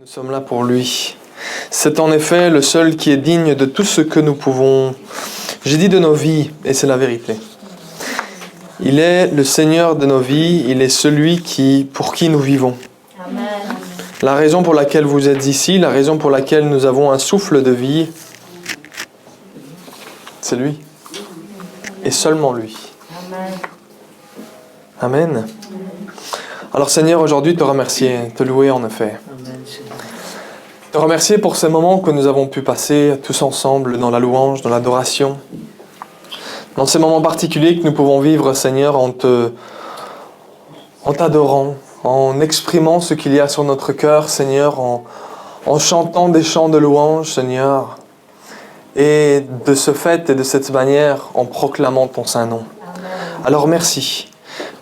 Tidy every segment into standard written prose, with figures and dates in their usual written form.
Nous sommes là pour lui. C'est en effet le seul qui est digne de tout ce que nous pouvons. J'ai dit de nos vies, et c'est la vérité. Il est le Seigneur de nos vies, il est celui pour qui nous vivons. Amen. La raison pour laquelle vous êtes ici, la raison pour laquelle nous avons un souffle de vie, c'est lui. Et seulement lui. Amen. Amen. Alors Seigneur, aujourd'hui te remercier, te louer en effet. Te remercier pour ces moments que nous avons pu passer tous ensemble dans la louange, dans l'adoration. Dans ces moments particuliers que nous pouvons vivre, Seigneur, en t'adorant, en exprimant ce qu'il y a sur notre cœur, Seigneur, en chantant des chants de louange, Seigneur, et de ce fait et de cette manière, en proclamant ton saint nom. Amen. Alors merci.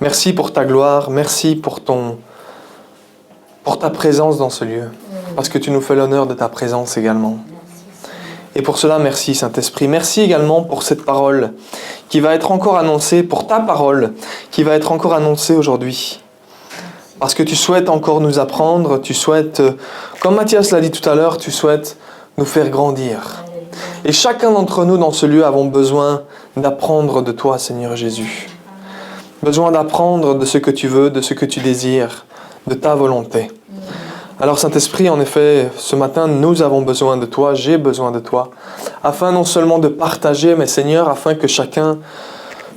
Merci pour ta gloire, merci pour ta présence dans ce lieu, parce que tu nous fais l'honneur de ta présence également. Et pour cela, merci Saint-Esprit. Merci également pour cette parole qui va être encore annoncée, pour ta parole qui va être encore annoncée aujourd'hui. Parce que tu souhaites encore nous apprendre, tu souhaites, comme Mathias l'a dit tout à l'heure, tu souhaites nous faire grandir. Et chacun d'entre nous dans ce lieu avons besoin d'apprendre de toi, Seigneur Jésus. Besoin d'apprendre de ce que tu veux, de ce que tu désires, de ta volonté. Alors Saint-Esprit, en effet, ce matin, nous avons besoin de toi, j'ai besoin de toi, afin non seulement de partager, mais Seigneur, afin que chacun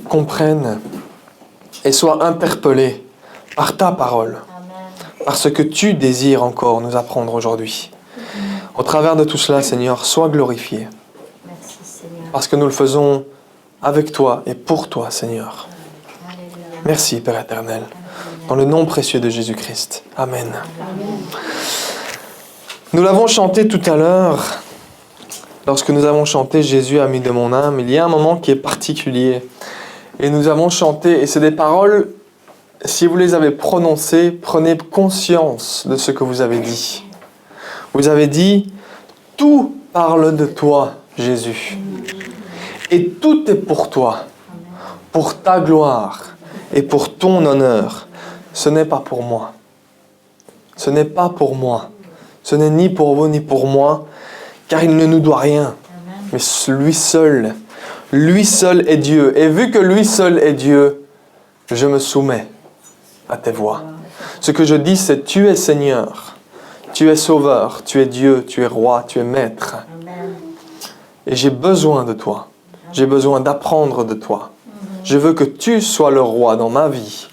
comprenne et soit interpellé par ta parole, par ce que tu désires encore nous apprendre aujourd'hui. Au travers de tout cela, Seigneur, sois glorifié, Merci Seigneur. parce que nous le faisons avec toi et pour toi, Seigneur. Alléluia. Merci, Père éternel, dans le nom précieux de Jésus-Christ. Amen. Nous l'avons chanté tout à l'heure. Lorsque nous avons chanté « Jésus, ami de mon âme », il y a un moment qui est particulier. Et nous avons chanté, et c'est des paroles, si vous les avez prononcées, prenez conscience de ce que vous avez dit. Vous avez dit « Tout parle de toi, Jésus. Et tout est pour toi, pour ta gloire et pour ton honneur. Ce n'est pas pour moi. Ce n'est pas pour moi. Ce n'est ni pour vous ni pour moi, car il ne nous doit rien. Mais lui seul est Dieu. Et vu que lui seul est Dieu, je me soumets à tes voix. Ce que je dis, c'est tu es Seigneur, tu es Sauveur, tu es Dieu, tu es Roi, tu es Maître. Amen. Et j'ai besoin de toi. J'ai besoin d'apprendre de toi. Je veux que tu sois le Roi dans ma vie.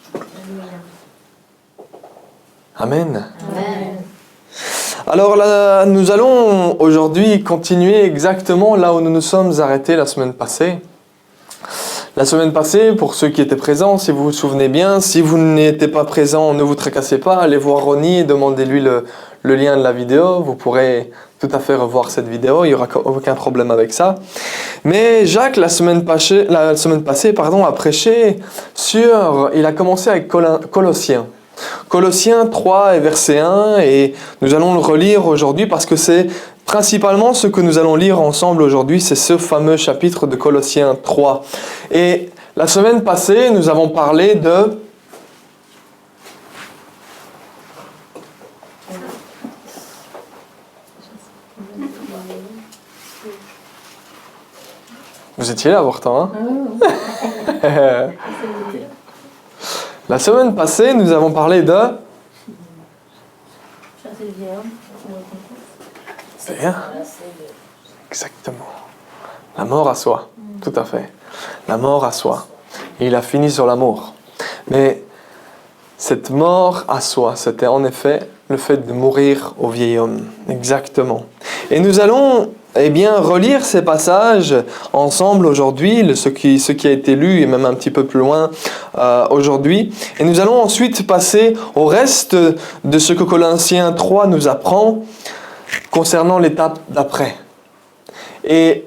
Amen. Amen. Alors là, nous allons aujourd'hui continuer exactement là où nous nous sommes arrêtés la semaine passée. La semaine passée, pour ceux qui étaient présents, si vous vous souvenez bien, si vous n'étiez pas présent, ne vous tracassez pas, allez voir Ronnie et demandez-lui le lien de la vidéo. Vous pourrez tout à fait revoir cette vidéo, il n'y aura aucun problème avec ça. Mais Jacques, la semaine passée, a prêché il a commencé avec Colossiens. Colossiens 3 et verset 1, et nous allons le relire aujourd'hui parce que c'est principalement ce que nous allons lire ensemble aujourd'hui, c'est ce fameux chapitre de Colossiens 3. Et la semaine passée, nous avons parlé de... Vous étiez là pourtant, hein? La semaine passée, nous avons parlé de... C'est bien. Exactement. La mort à soi. Tout à fait. La mort à soi. Et il a fini sur l'amour. Mais cette mort à soi, c'était en effet le fait de mourir au vieil homme. Exactement. Et nous allons relire ces passages ensemble aujourd'hui, ce qui a été lu et même un petit peu plus loin aujourd'hui. Et nous allons ensuite passer au reste de ce que Colossiens 3 nous apprend concernant l'étape d'après. Et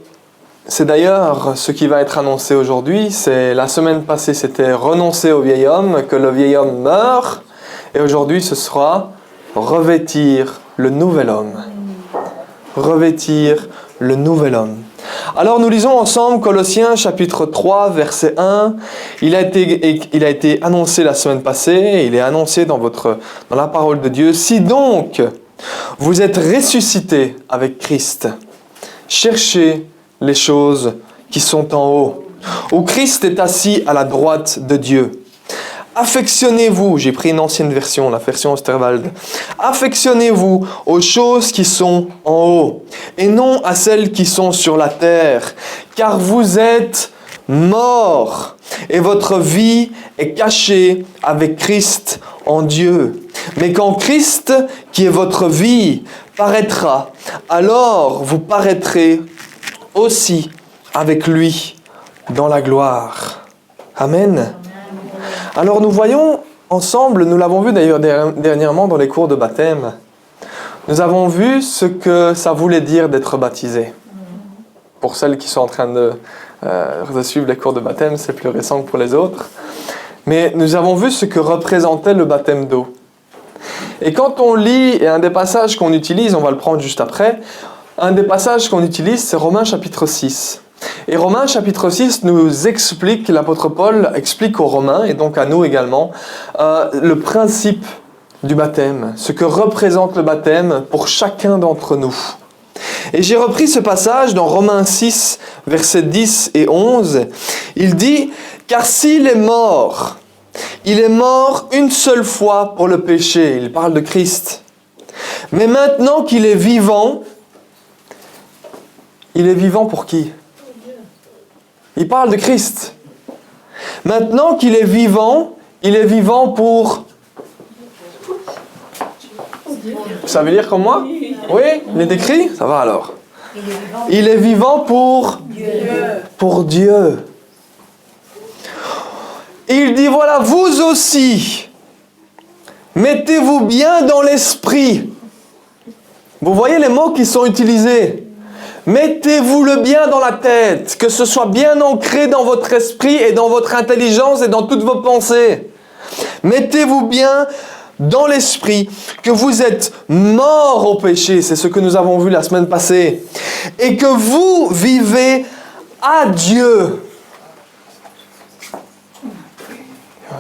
c'est d'ailleurs ce qui va être annoncé aujourd'hui. C'est la semaine passée, c'était renoncer au vieil homme, que le vieil homme meurt. Et aujourd'hui, ce sera revêtir le nouvel homme. Revêtir le nouvel homme. Alors nous lisons ensemble Colossiens chapitre 3 verset 1. Il a été annoncé la semaine passée, il est annoncé dans la parole de Dieu. Si donc Vous êtes ressuscités avec Christ. Cherchez les choses qui sont en haut, où Christ est assis à la droite de Dieu. Affectionnez-vous, j'ai pris une ancienne version, la version Osterwald. Affectionnez-vous aux choses qui sont en haut, et non à celles qui sont sur la terre, car vous êtes morts, et votre vie est cachée avec Christ en Dieu. Mais quand Christ, qui est votre vie, paraîtra, alors vous paraîtrez aussi avec lui dans la gloire. Amen. Alors nous voyons ensemble, nous l'avons vu d'ailleurs dernièrement dans les cours de baptême, nous avons vu ce que ça voulait dire d'être baptisé. Pour celles qui sont en train de suivre les cours de baptême, c'est plus récent que pour les autres. Mais nous avons vu ce que représentait le baptême d'eau. Et quand on lit, et un des passages qu'on utilise, on va le prendre juste après, un des passages qu'on utilise, c'est Romains chapitre 6. Et Romains chapitre 6 nous explique, l'apôtre Paul explique aux Romains, et donc à nous également, le principe du baptême, ce que représente le baptême pour chacun d'entre nous. Et j'ai repris ce passage dans Romains 6, versets 10 et 11. Il dit « Car s'il est mort une seule fois pour le péché. » Il parle de Christ. « Mais maintenant qu'il est vivant pour qui ? Il parle de Christ. Maintenant qu'il est vivant pour... Ça veut dire comme moi ? Oui, il est écrit ? Ça va alors. Il est vivant pour Dieu. Et il dit, voilà, vous aussi, mettez-vous bien dans l'esprit. Vous voyez les mots qui sont utilisés. Mettez-vous-le bien dans la tête, que ce soit bien ancré dans votre esprit et dans votre intelligence et dans toutes vos pensées. Mettez-vous bien dans l'esprit que vous êtes morts au péché, c'est ce que nous avons vu la semaine passée, et que vous vivez à Dieu.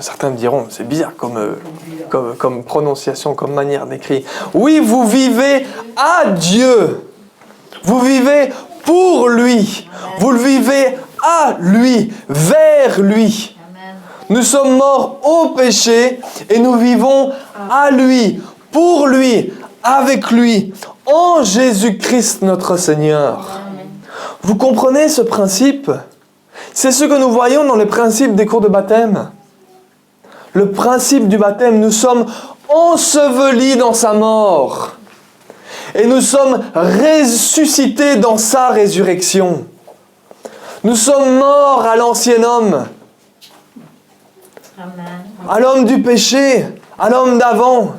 Certains me diront, c'est bizarre comme prononciation, comme manière d'écrire. Oui, vous vivez à Dieu. Vous vivez pour lui. Vous le vivez à lui, vers lui. Nous sommes morts au péché et nous vivons à lui, pour lui, avec lui, en Jésus-Christ notre Seigneur. Vous comprenez ce principe ? C'est ce que nous voyons dans les principes des cours de baptême. Le principe du baptême, nous sommes ensevelis dans sa mort. Et nous sommes ressuscités dans sa résurrection. Nous sommes morts à l'ancien homme. À l'homme du péché, à l'homme d'avant.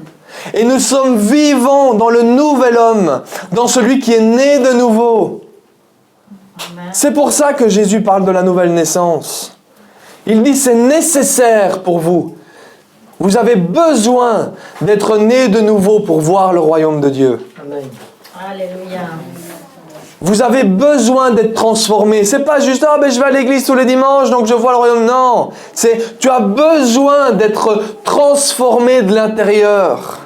Et nous sommes vivants dans le nouvel homme, dans celui qui est né de nouveau. C'est pour ça que Jésus parle de la nouvelle naissance. Il dit, c'est nécessaire pour vous. Vous avez besoin d'être né de nouveau pour voir le royaume de Dieu. Amen. Alléluia. Vous avez besoin d'être transformé. C'est pas juste, je vais à l'église tous les dimanches, donc je vois le royaume. Non, c'est, tu as besoin d'être transformé de l'intérieur.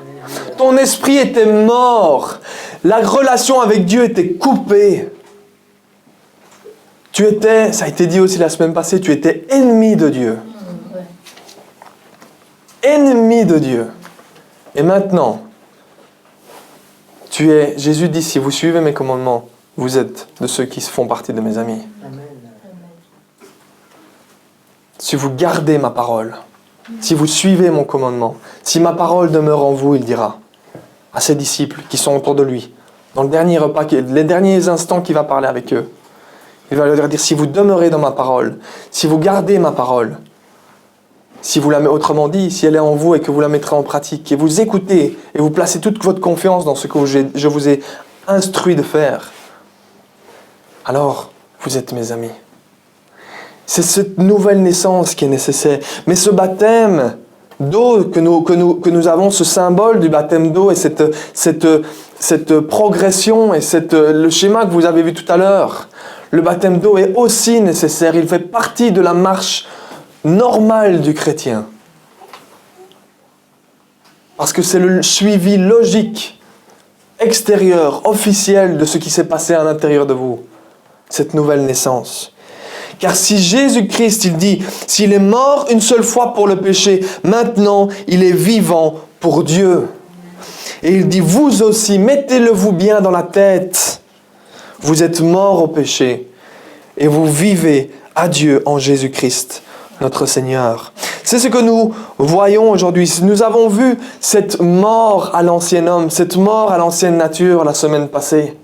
Ton esprit était mort. La relation avec Dieu était coupée. Tu étais, ça a été dit aussi la semaine passée, tu étais ennemi de Dieu. Ennemi de Dieu. Et maintenant, Jésus dit, si vous suivez mes commandements, vous êtes de ceux qui font partie de mes amis. Amen. Si vous gardez ma parole, si vous suivez mon commandement, si ma parole demeure en vous, il dira à ses disciples qui sont autour de lui, dans le dernier repas, les derniers instants qu'il va parler avec eux, il va leur dire, si vous demeurez dans ma parole, si vous gardez ma parole, si vous autrement dit, si elle est en vous et que vous la mettrez en pratique, et vous écoutez et vous placez toute votre confiance dans ce que je vous ai instruit de faire, alors vous êtes mes amis. C'est cette nouvelle naissance qui est nécessaire. Mais ce baptême d'eau que nous avons, ce symbole du baptême d'eau et cette progression et le schéma que vous avez vu tout à l'heure, le baptême d'eau est aussi nécessaire. Il fait partie de la marche normale du chrétien. Parce que c'est le suivi logique extérieure, officielle de ce qui s'est passé à l'intérieur de vous. Cette nouvelle naissance. Car si Jésus-Christ, il dit, s'il est mort une seule fois pour le péché, maintenant il est vivant pour Dieu. Et il dit, vous aussi, mettez-le-vous bien dans la tête. Vous êtes morts au péché et vous vivez à Dieu en Jésus-Christ, notre Seigneur. C'est ce que nous voyons aujourd'hui. Nous avons vu cette mort à l'ancien homme, cette mort à l'ancienne nature la semaine passée.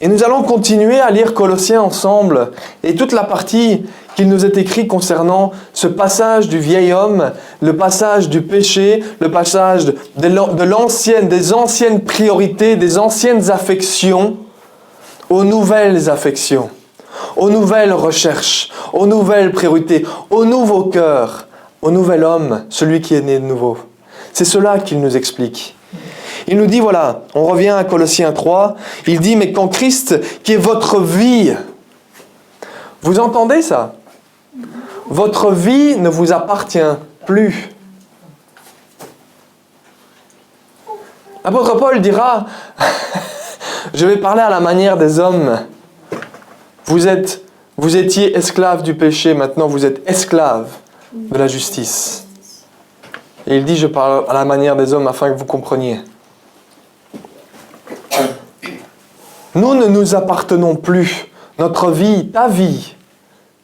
Et nous allons continuer à lire Colossiens ensemble et toute la partie qu'il nous est écrite concernant ce passage du vieil homme, le passage du péché, le passage des anciennes priorités, des anciennes affections aux nouvelles affections, aux nouvelles recherches, aux nouvelles priorités, au nouveau cœur, au nouvel homme, celui qui est né de nouveau. C'est cela qu'il nous explique. Il nous dit, voilà, on revient à Colossiens 3, il dit, mais quand Christ, qui est votre vie, vous entendez ça? Votre vie ne vous appartient plus. L'apôtre Paul dira, je vais parler à la manière des hommes. Vous étiez esclaves du péché, maintenant vous êtes esclaves de la justice. Et il dit, je parle à la manière des hommes afin que vous compreniez. Nous ne nous appartenons plus. Notre vie, ta vie,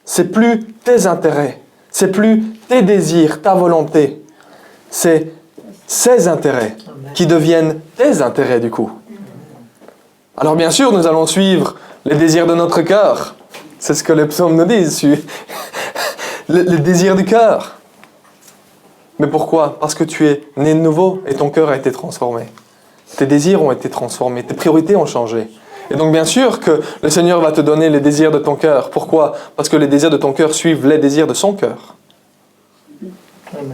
c'est plus tes intérêts, c'est plus tes désirs, ta volonté. C'est ses intérêts qui deviennent tes intérêts du coup. Alors bien sûr, nous allons suivre les désirs de notre cœur. C'est ce que les psaumes nous disent. Les désirs du cœur. Mais pourquoi? Parce que tu es né de nouveau et ton cœur a été transformé. Tes désirs ont été transformés, tes priorités ont changé. Et donc bien sûr que le Seigneur va te donner les désirs de ton cœur. Pourquoi? Parce que les désirs de ton cœur suivent les désirs de son cœur. Amen.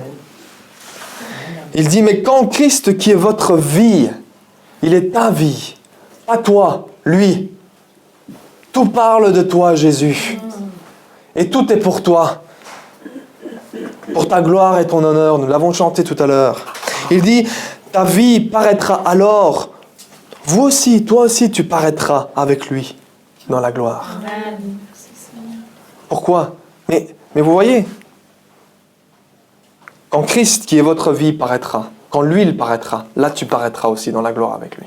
Il dit, mais quand Christ qui est votre vie, il est ta vie, pas toi, lui. Tout parle de toi, Jésus. Et tout est pour toi. Pour ta gloire et ton honneur, nous l'avons chanté tout à l'heure. Il dit, ta vie paraîtra alors, vous aussi, toi aussi, tu paraîtras avec lui dans la gloire. Amen. Pourquoi? Mais vous voyez, quand Christ, qui est votre vie, paraîtra, quand lui, il paraîtra, là, tu paraîtras aussi dans la gloire avec lui.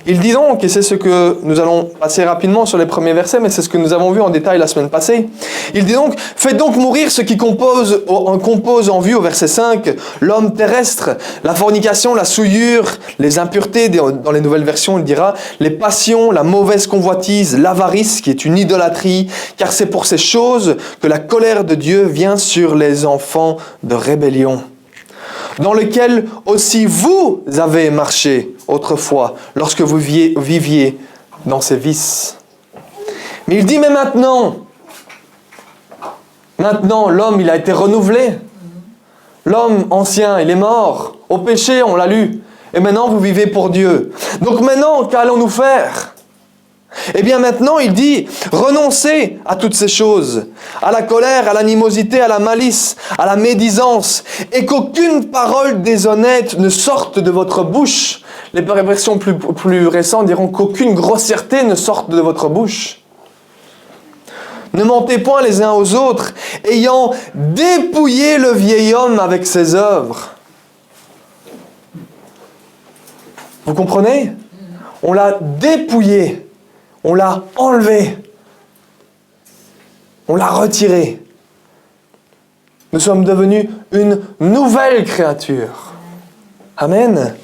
Il dit donc, et c'est ce que nous allons passer rapidement sur les premiers versets, mais c'est ce que nous avons vu en détail la semaine passée. Il dit donc, faites donc mourir ce qui compose en vue, au verset 5, l'homme terrestre, la fornication, la souillure, les impuretés, dans les nouvelles versions il dira, les passions, la mauvaise convoitise, l'avarice qui est une idolâtrie, car c'est pour ces choses que la colère de Dieu vient sur les enfants de rébellion, dans lequel aussi vous avez marché autrefois, lorsque vous viviez dans ces vices. Mais il dit, mais maintenant, l'homme, il a été renouvelé. L'homme ancien, il est mort. Au péché, on l'a lu. Et maintenant, vous vivez pour Dieu. Donc maintenant, qu'allons-nous faire? Eh bien maintenant, il dit, renoncez à toutes ces choses, à la colère, à l'animosité, à la malice, à la médisance, et qu'aucune parole déshonnête ne sorte de votre bouche. Les versions plus récentes diront qu'aucune grossièreté ne sorte de votre bouche. Ne mentez point les uns aux autres, ayant dépouillé le vieil homme avec ses œuvres. Vous comprenez? On l'a dépouillé. On l'a enlevé. On l'a retiré. Nous sommes devenus une nouvelle créature. Amen.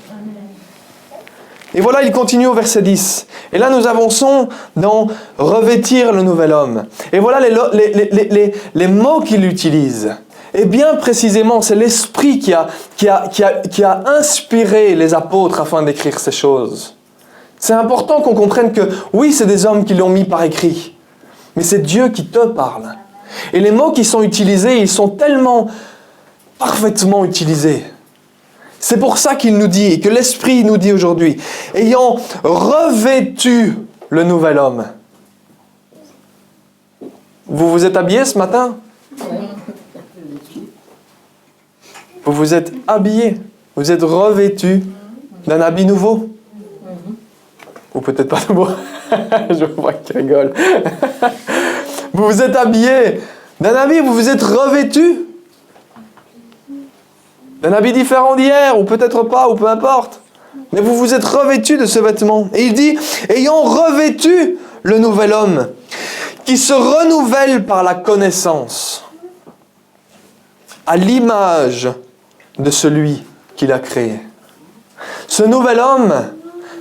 Et voilà, il continue au verset 10. Et là, nous avançons dans revêtir le nouvel homme. Et voilà les mots qu'il utilise. Et bien précisément, c'est l'Esprit qui a inspiré les apôtres afin d'écrire ces choses. C'est important qu'on comprenne que, oui, c'est des hommes qui l'ont mis par écrit, mais c'est Dieu qui te parle. Et les mots qui sont utilisés, ils sont tellement parfaitement utilisés. C'est pour ça qu'il nous dit, et que l'Esprit nous dit aujourd'hui, ayant revêtu le nouvel homme. Vous vous êtes habillés ce matin? Vous vous êtes habillés. Vous êtes revêtus d'un habit nouveau. Ou peut-être pas nouveau. Je vois qu'il rigole. Vous vous êtes habillés d'un habit, vous vous êtes revêtus d'un habit différent d'hier, ou peut-être pas, ou peu importe. Mais vous vous êtes revêtus de ce vêtement. Et il dit, ayant revêtu le nouvel homme, qui se renouvelle par la connaissance, à l'image de celui qu'il a créé. Ce nouvel homme,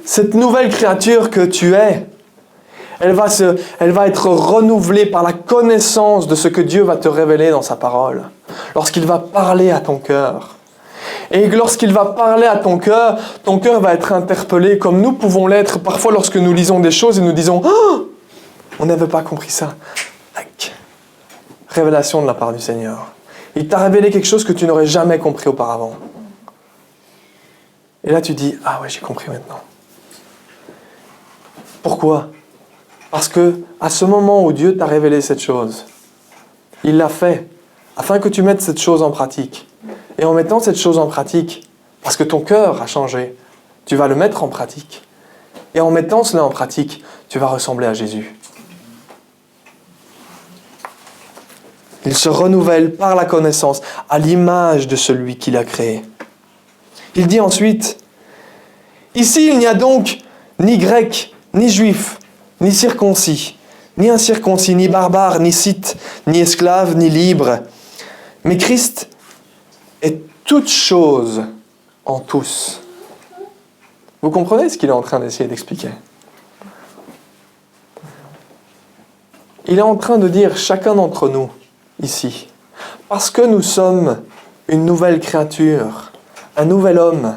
cette nouvelle créature que tu es, elle va être renouvelée par la connaissance de ce que Dieu va te révéler dans sa parole. Lorsqu'il va parler à ton cœur. Et lorsqu'il va parler à ton cœur va être interpellé comme nous pouvons l'être parfois lorsque nous lisons des choses et nous disons « Oh, on n'avait pas compris ça. » Révélation de la part du Seigneur. Il t'a révélé quelque chose que tu n'aurais jamais compris auparavant. Et là tu dis « Ah ouais, j'ai compris maintenant. » Pourquoi ? Parce que à ce moment où Dieu t'a révélé cette chose, il l'a fait afin que tu mettes cette chose en pratique. Et en mettant cette chose en pratique, parce que ton cœur a changé, tu vas le mettre en pratique. Et en mettant cela en pratique, tu vas ressembler à Jésus. Il se renouvelle par la connaissance, à l'image de celui qui l'a créé. Il dit ensuite, « Ici, il n'y a donc ni grec, ni juif, ni circoncis, ni incirconcis, ni barbare, ni scythe, ni esclave, ni libre. Mais Christ est toute chose en tous. » Vous comprenez ce qu'il est en train d'essayer d'expliquer ? Il est en train de dire, chacun d'entre nous, ici, parce que nous sommes une nouvelle créature, un nouvel homme,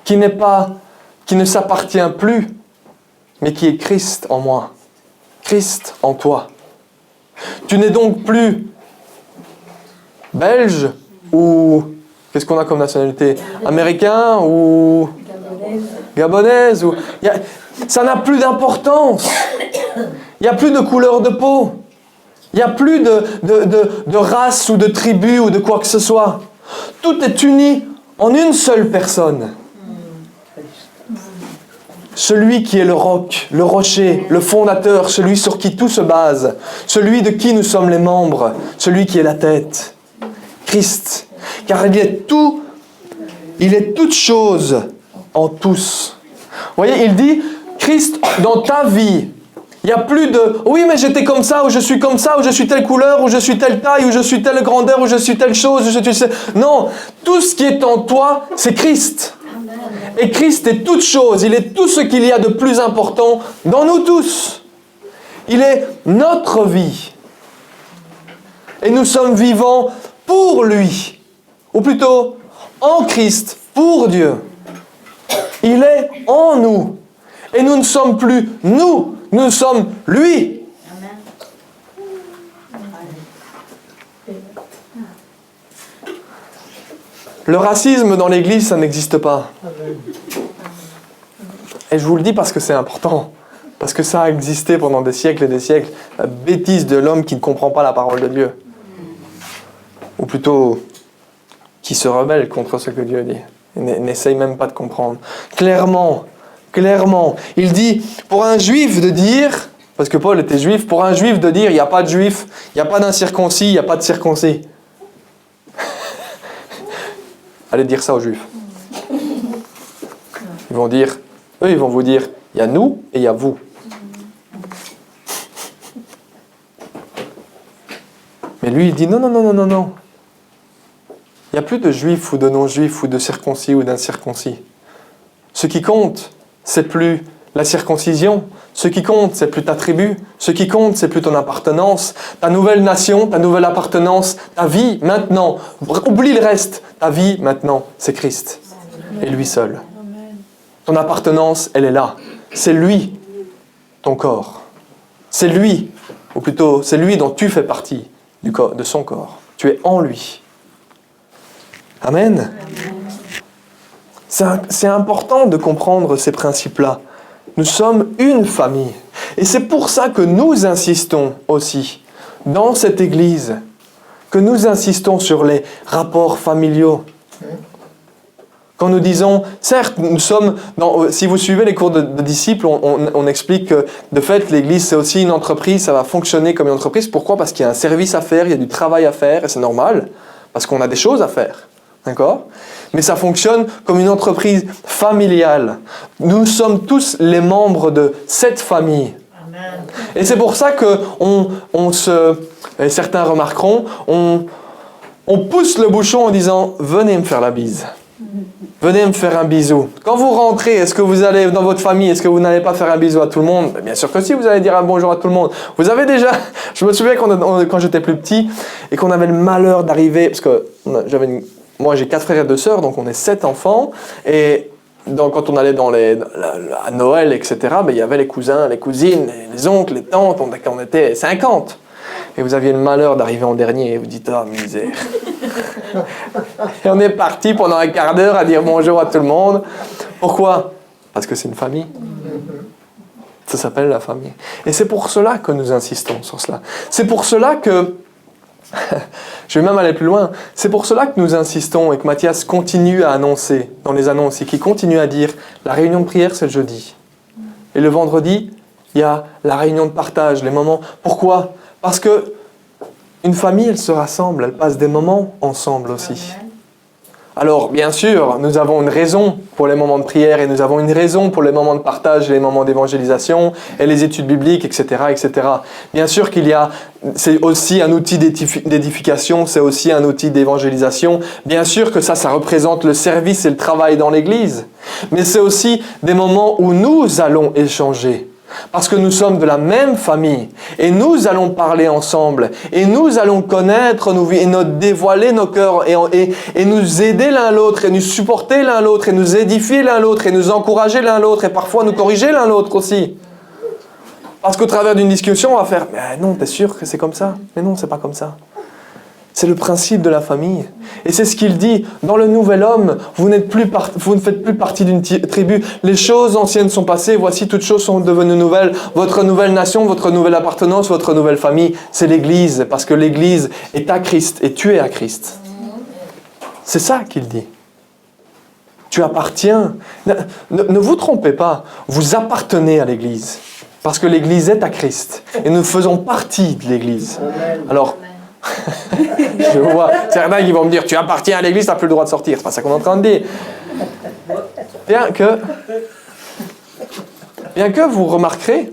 qui ne s'appartient plus, mais qui est Christ en moi, Christ en toi. Tu n'es donc plus belge ou, qu'est-ce qu'on a comme nationalité ? Américain ou gabonaise ou... Ça n'a plus d'importance. Il n'y a plus de couleur de peau. Il n'y a plus de race ou de tribu ou de quoi que ce soit. Tout est uni en une seule personne. Celui qui est le roc, le rocher, le fondateur, celui sur qui tout se base, celui de qui nous sommes les membres, celui qui est la tête. Christ. Car il est toute chose en tous. Vous voyez, il dit, Christ, dans ta vie, il n'y a plus de « Oui, mais j'étais comme ça, ou je suis comme ça, ou je suis telle couleur, ou je suis telle taille, ou je suis telle grandeur, ou je suis telle chose, Non, tout ce qui est en toi, c'est Christ. Et Christ est toute chose, il est tout ce qu'il y a de plus important dans nous tous. Il est notre vie. Et nous sommes vivants pour lui. Ou plutôt, en Christ, pour Dieu. Il est en nous. Et nous ne sommes plus nous, nous sommes lui. Le racisme dans l'Église, ça n'existe pas. Et je vous le dis parce que c'est important. Parce que ça a existé pendant des siècles et des siècles. La bêtise de l'homme qui ne comprend pas la parole de Dieu. Ou plutôt, qui se rebelle contre ce que Dieu dit. Et n'essaye même pas de comprendre. Clairement, il dit, pour un juif de dire, parce que Paul était juif, pour un juif de dire, il n'y a pas de juif, il n'y a pas d'incirconcis, il n'y a pas de circoncis. Allez dire ça aux juifs. Ils vont vous dire, il y a nous et il y a vous. Mais lui, il dit, non. Il n'y a plus de juifs ou de non-juifs ou de circoncis ou d'incirconcis. Ce qui compte, c'est plus la circoncision. Ce qui compte, c'est plus ta tribu. Ce qui compte, c'est plus ton appartenance. Ta nouvelle nation, ta nouvelle appartenance, ta vie maintenant. Oublie le reste. Ta vie maintenant, c'est Christ. Et lui seul. Ton appartenance, elle est là. C'est lui, ton corps. C'est lui, ou plutôt, c'est lui dont tu fais partie du corps, de son corps. Tu es en lui. Amen. C'est important de comprendre ces principes-là. Nous sommes une famille. Et c'est pour ça que nous insistons aussi, dans cette Église, que nous insistons sur les rapports familiaux. Quand nous disons, certes, nous sommes, si vous suivez les cours de disciples, on explique que de fait, l'Église c'est aussi une entreprise, ça va fonctionner comme une entreprise. Pourquoi? Parce qu'il y a un service à faire, il y a du travail à faire, et c'est normal, parce qu'on a des choses à faire. D'accord? Mais ça fonctionne comme une entreprise familiale. Nous sommes tous les membres de cette famille. Amen. Et c'est pour ça que et certains remarqueront, on pousse le bouchon en disant « Venez me faire la bise. Venez me faire un bisou. » Quand vous rentrez, est-ce que vous allez dans votre famille, est-ce que vous n'allez pas faire un bisou à tout le monde? Bien sûr que si, vous allez dire un bonjour à tout le monde. Vous avez déjà... Je me souviens quand j'étais plus petit et qu'on avait le malheur d'arriver... Parce que moi, j'ai 4 frères et 2 sœurs, donc on est 7 enfants. Et quand on allait à Noël, etc., il y avait les cousins, les cousines, les oncles, les tantes, on était 50. Et vous aviez le malheur d'arriver en dernier et vous dites « Ah, misère !» Et on est parti pendant un quart d'heure à dire bonjour à tout le monde. Pourquoi? Parce que c'est une famille. Ça s'appelle la famille. Et c'est pour cela que nous insistons sur cela. C'est pour cela que... Je vais même aller plus loin. C'est pour cela que nous insistons et que Mathias continue à annoncer, dans les annonces, et qui continue à dire la réunion de prière, c'est le jeudi. Et le vendredi, il y a la réunion de partage, les moments. Pourquoi? Parce que une famille, elle se rassemble, elle passe des moments ensemble aussi. Alors, bien sûr, nous avons une raison pour les moments de prière et nous avons une raison pour les moments de partage et les moments d'évangélisation et les études bibliques, etc., etc. Bien sûr c'est aussi un outil d'édification, c'est aussi un outil d'évangélisation. Bien sûr que ça représente le service et le travail dans l'Église. Mais c'est aussi des moments où nous allons échanger. Parce que nous sommes de la même famille et nous allons parler ensemble et nous allons connaître nos vies et nous dévoiler nos cœurs et nous aider l'un l'autre et nous supporter l'un l'autre et nous édifier l'un l'autre et nous encourager l'un l'autre et parfois nous corriger l'un l'autre aussi. Parce qu'au travers d'une discussion, on va faire « Mais non, t'es sûr que c'est comme ça? Mais non, c'est pas comme ça. » C'est le principe de la famille. Et c'est ce qu'il dit. Dans le nouvel homme, vous ne faites plus partie d'une tribu. Les choses anciennes sont passées. Voici, toutes choses sont devenues nouvelles. Votre nouvelle nation, votre nouvelle appartenance, votre nouvelle famille, c'est l'Église. Parce que l'Église est à Christ et tu es à Christ. C'est ça qu'il dit. Tu appartiens. Ne vous trompez pas. Vous appartenez à l'Église. Parce que l'Église est à Christ. Et nous faisons partie de l'Église. Alors... Je vois certains qui vont me dire tu appartiens à l'église, tu n'as plus le droit de sortir. C'est pas ça qu'on est en train de dire. Bien que vous remarquerez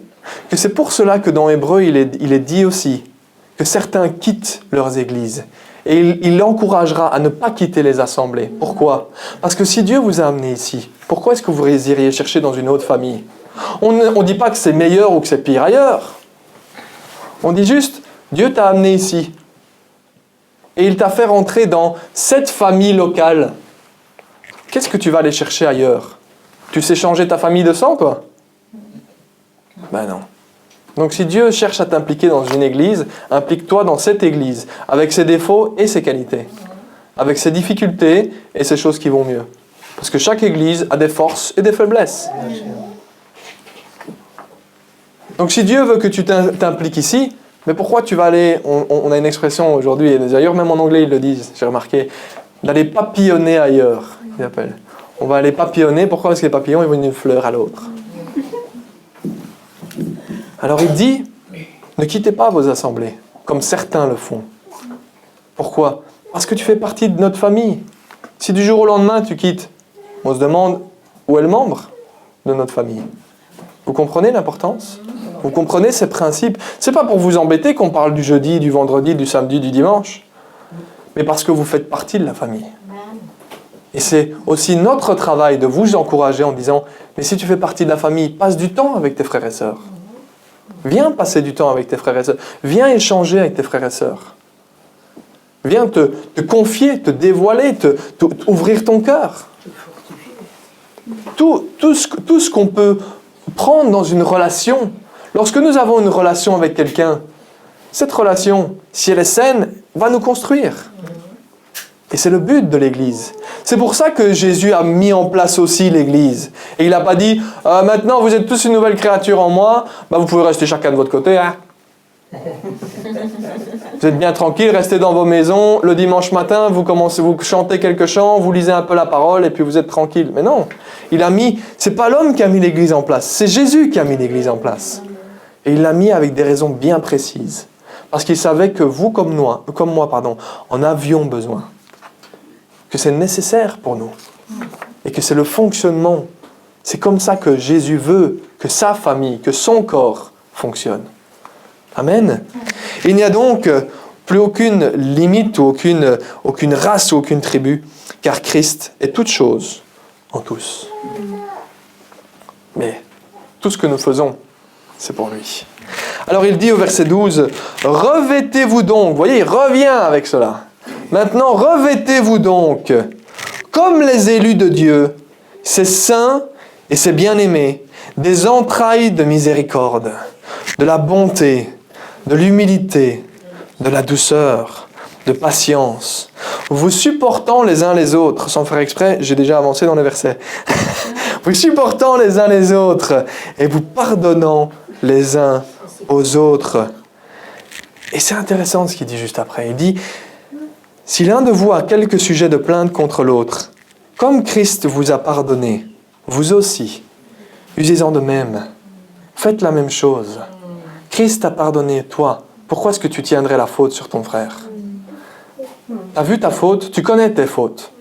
que c'est pour cela que dans Hébreux il est dit aussi que certains quittent leurs églises et il encouragera à ne pas quitter les assemblées. Pourquoi? Parce que si Dieu vous a amené ici, pourquoi est-ce que vous iriez chercher dans une autre famille? On ne dit pas que c'est meilleur ou que c'est pire ailleurs. On dit juste Dieu t'a amené ici. Et il t'a fait rentrer dans cette famille locale. Qu'est-ce que tu vas aller chercher ailleurs? Tu sais changer ta famille de sang, toi? Ben non. Donc si Dieu cherche à t'impliquer dans une église, implique-toi dans cette église, avec ses défauts et ses qualités, avec ses difficultés et ses choses qui vont mieux. Parce que chaque église a des forces et des faiblesses. Donc si Dieu veut que tu t'impliques ici, mais pourquoi tu vas aller, on a une expression aujourd'hui, et d'ailleurs même en anglais ils le disent, j'ai remarqué, d'aller papillonner ailleurs, ils appellent. On va aller papillonner, pourquoi? Parce que les papillons ils vont d'une fleur à l'autre. Alors il dit, ne quittez pas vos assemblées, comme certains le font. Pourquoi? Parce que tu fais partie de notre famille. Si du jour au lendemain tu quittes, on se demande où est le membre de notre famille. Vous comprenez l'importance? Vous comprenez ces principes? C'est pas pour vous embêter qu'on parle du jeudi, du vendredi, du samedi, du dimanche, mais parce que vous faites partie de la famille. Et c'est aussi notre travail de vous encourager en disant « Mais si tu fais partie de la famille, passe du temps avec tes frères et sœurs. Viens passer du temps avec tes frères et sœurs. Viens échanger avec tes frères et sœurs. Viens te confier, te dévoiler, ouvrir ton cœur. » Tout ce qu'on peut prendre dans une relation. Lorsque nous avons une relation avec quelqu'un, cette relation, si elle est saine, va nous construire. Et c'est le but de l'Église. C'est pour ça que Jésus a mis en place aussi l'Église. Et il n'a pas dit « Maintenant, vous êtes tous une nouvelle créature en moi, vous pouvez rester chacun de votre côté. Hein. Vous êtes bien tranquille, restez dans vos maisons. Le dimanche matin, vous chantez quelques chants, vous lisez un peu la parole et puis vous êtes tranquille. Mais non, c'est pas l'homme qui a mis l'Église en place, c'est Jésus qui a mis l'Église en place. Et il l'a mis avec des raisons bien précises. Parce qu'il savait que vous, comme moi, en avions besoin. Que c'est nécessaire pour nous. Et que c'est le fonctionnement. C'est comme ça que Jésus veut que sa famille, que son corps fonctionne. Amen. Il n'y a donc plus aucune limite ou aucune race ou aucune tribu, car Christ est toute chose en tous. Mais tout ce que nous faisons, c'est pour lui. Alors il dit au verset 12, « Revêtez-vous donc », vous voyez, il revient avec cela. Maintenant, revêtez-vous donc, comme les élus de Dieu, ces saints et ces bien-aimés, des entrailles de miséricorde, de la bonté, de l'humilité, de la douceur, de patience, vous supportant les uns les autres, sans faire exprès, j'ai déjà avancé dans les versets, vous supportant les uns les autres et vous pardonnant les uns aux autres. Et c'est intéressant ce qu'il dit juste après. Il dit, si l'un de vous a quelque sujet de plainte contre l'autre, comme Christ vous a pardonné, vous aussi, usez-en de même. Faites la même chose. Christ t'a pardonné, toi. Pourquoi est-ce que tu tiendrais la faute sur ton frère? Tu as vu ta faute? Tu connais tes fautes.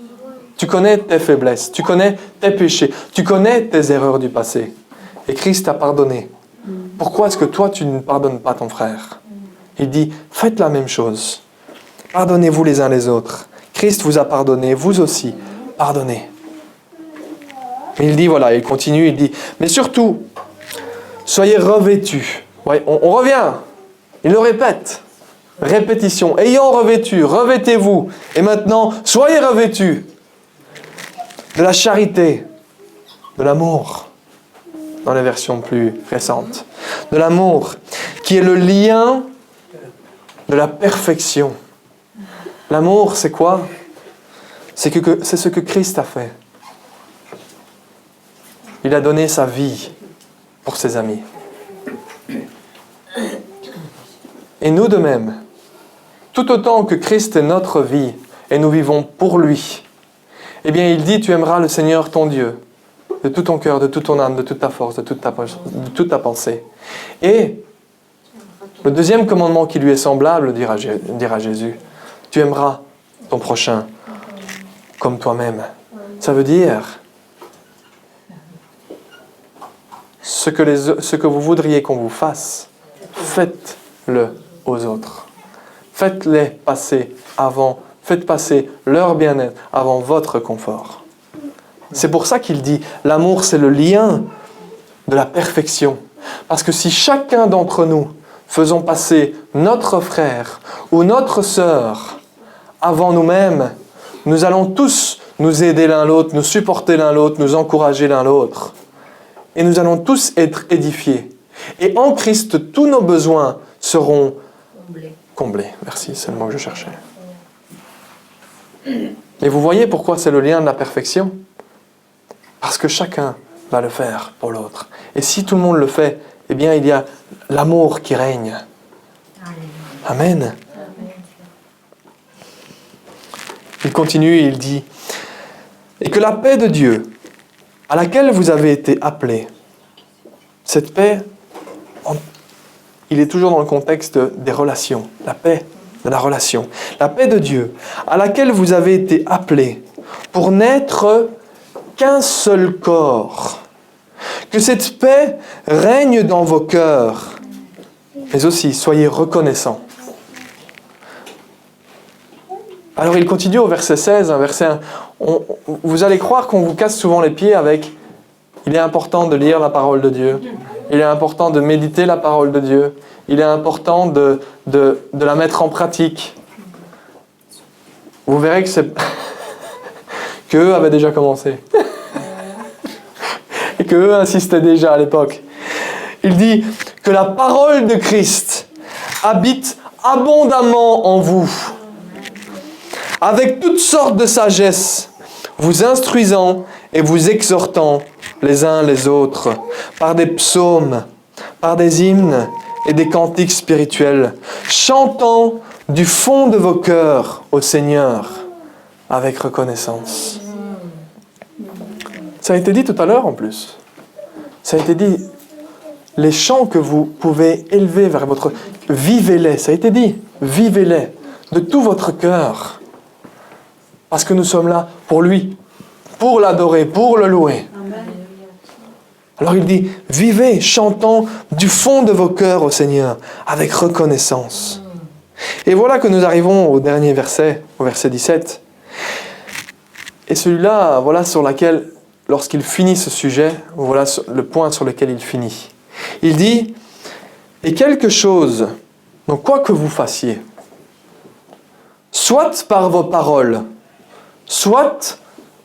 Tu connais tes faiblesses. Tu connais tes péchés. Tu connais tes erreurs du passé. Et Christ t'a pardonné. Pourquoi est-ce que toi, tu ne pardonnes pas ton frère? Il dit, faites la même chose. Pardonnez-vous les uns les autres. Christ vous a pardonné, vous aussi, pardonnez. Il dit, voilà, il continue, il dit, mais surtout, soyez revêtus. Ouais, on revient, il le répète. Répétition, ayant revêtu, revêtez-vous. Et maintenant, soyez revêtus de la charité, de l'amour, dans les versions plus récentes. De l'amour, qui est le lien de la perfection. L'amour, c'est quoi? C'est ce que Christ a fait. Il a donné sa vie pour ses amis. Et nous de même, tout autant que Christ est notre vie et nous vivons pour lui, eh bien il dit, tu aimeras le Seigneur ton Dieu de tout ton cœur, de toute ton âme, de toute ta force, de toute ta pensée. Et le deuxième commandement qui lui est semblable, dira Jésus, tu aimeras ton prochain comme toi-même. Ça veut dire ce que vous voudriez qu'on vous fasse, faites-le aux autres. Faites-les passer avant, faites passer leur bien-être avant votre confort. C'est pour ça qu'il dit, l'amour c'est le lien de la perfection. Parce que si chacun d'entre nous faisons passer notre frère ou notre sœur avant nous-mêmes, nous allons tous nous aider l'un l'autre, nous supporter l'un l'autre, nous encourager l'un l'autre. Et nous allons tous être édifiés. Et en Christ, tous nos besoins seront comblés. Merci, c'est le mot que je cherchais. Et vous voyez pourquoi c'est le lien de la perfection? Parce que chacun va le faire pour l'autre. Et si tout le monde le fait, eh bien il y a l'amour qui règne. Amen. Il continue et il dit, et que la paix de Dieu, à laquelle vous avez été appelés, cette paix, il est toujours dans le contexte des relations, la paix de la relation. La paix de Dieu, à laquelle vous avez été appelés, pour n'être qu'un seul corps. Que cette paix règne dans vos cœurs, mais aussi soyez reconnaissants. Alors il continue au verset 16, verset 1. Vous allez croire qu'on vous casse souvent les pieds avec « Il est important de lire la parole de Dieu, il est important de méditer la parole de Dieu, il est important de la mettre en pratique. » Vous verrez que qu'eux avaient déjà commencé. Et qu'eux insistaient déjà à l'époque. Il dit que la parole de Christ habite abondamment en vous, avec toutes sortes de sagesse, vous instruisant et vous exhortant les uns les autres, par des psaumes, par des hymnes et des cantiques spirituels, chantant du fond de vos cœurs au Seigneur avec reconnaissance. Ça a été dit tout à l'heure en plus. Ça a été dit, les chants que vous pouvez élever vers votre... Vivez-les, ça a été dit, vivez-les de tout votre cœur. Parce que nous sommes là pour lui, pour l'adorer, pour le louer. Amen. Alors il dit, vivez chantant du fond de vos cœurs au Seigneur, avec reconnaissance. Et voilà que nous arrivons au dernier verset, au verset 17. Et celui-là, voilà sur lequel, lorsqu'il finit ce sujet, voilà le point sur lequel il finit. Il dit, et quelque chose, donc quoi que vous fassiez, soit par vos paroles, soit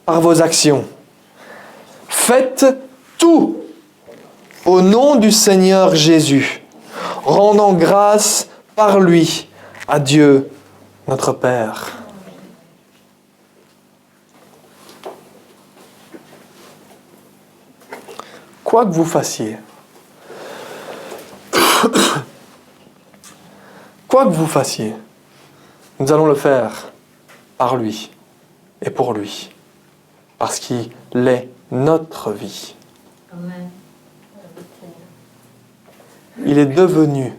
par vos actions, faites tout au nom du Seigneur Jésus, rendant grâce par lui à Dieu, notre Père. Quoi que vous fassiez, quoi que vous fassiez, nous allons le faire par lui et pour lui, parce qu'il est notre vie. Amen. Il est devenu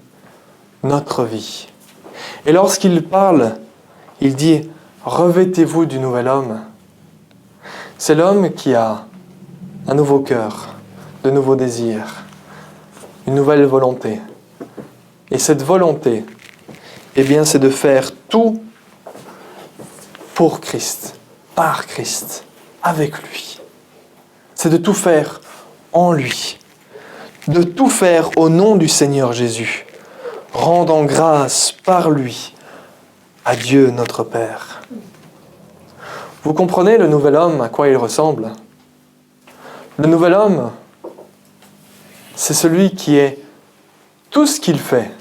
notre vie. Et lorsqu'il parle, il dit « Revêtez-vous du nouvel homme ». C'est l'homme qui a un nouveau cœur, de nouveaux désirs, une nouvelle volonté. Et cette volonté, eh bien, c'est de faire tout pour Christ, par Christ, avec lui. C'est de tout faire en lui. De tout faire au nom du Seigneur Jésus, rendant grâce par lui à Dieu notre Père. Vous comprenez le nouvel homme, à quoi il ressemble? Le nouvel homme, c'est celui qui est tout ce qu'il fait,